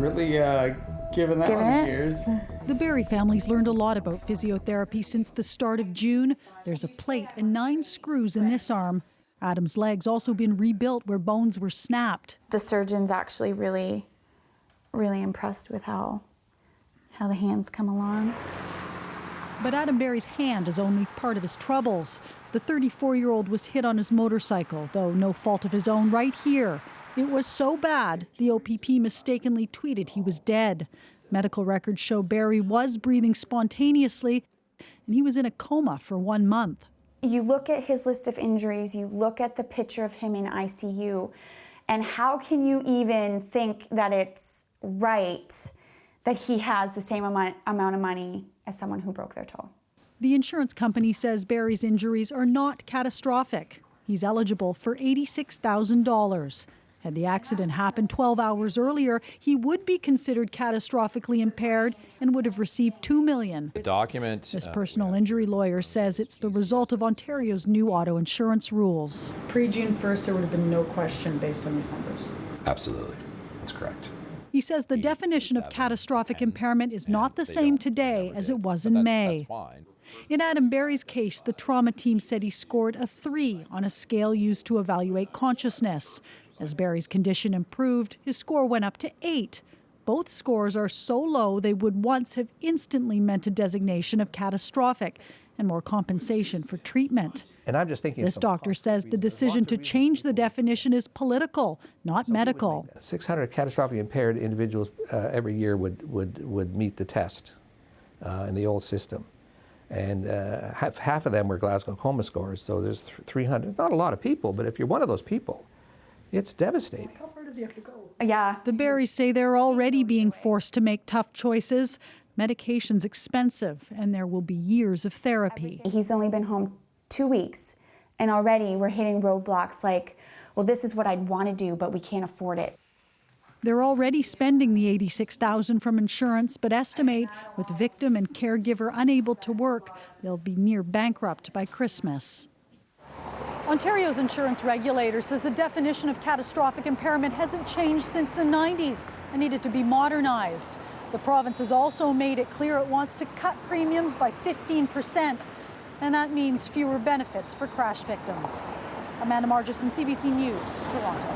really giving that one years. The Barry family's learned a lot about physiotherapy since the start of June. There's a plate and 9 screws in this arm. Adam's leg's also been rebuilt where bones were snapped. The surgeon's actually really impressed with how the hands come along. But Adam Barry's hand is only part of his troubles. The 34-year-old was hit on his motorcycle, though no fault of his own, right here. It was so bad, the OPP mistakenly tweeted he was dead. Medical records show Barry was breathing spontaneously, and he was in a coma for 1 month. You look at his list of injuries, you look at the picture of him in ICU, and how can you even think that it's right that he has the same amount of money as someone who broke their toe? The insurance company says Barry's injuries are not catastrophic. He's eligible for $86,000. Had the accident happened 12 hours earlier, he would be considered catastrophically impaired and would have received $2 million. This personal injury lawyer says it's the result of Ontario's new auto insurance rules. Pre-June 1st, there would have been no question based on these numbers. Absolutely. That's correct. He says the definition of catastrophic impairment is not the same today as it was in May. In Adam Barry's case, the trauma team said he scored a 3 on a scale used to evaluate consciousness. As Barry's condition improved, his score went up to 8. Both scores are so low they would once have instantly meant a designation of catastrophic and more compensation for treatment. And I'm just thinking this doctor says the decision to change the definition is political, not medical. 600 catastrophically impaired individuals every year would meet the test in the old system. And half of them were Glasgow coma scores, so there's 300. It's not a lot of people, but if you're one of those people, it's devastating. How far does he have to go? Yeah. The Barrys say they're already being forced to make tough choices. Medication's expensive, and there will be years of therapy. He's only been home 2 weeks, and already we're hitting roadblocks like, well, this is what I'd want to do, but we can't afford it. They're already spending the $86,000 from insurance, but estimate with victim and caregiver unable to work, they'll be near bankrupt by Christmas. Ontario's insurance regulator says the definition of catastrophic impairment hasn't changed since the 90s and needed to be modernized. The province has also made it clear it wants to cut premiums by 15%, and that means fewer benefits for crash victims. Amanda Margison, CBC News, Toronto.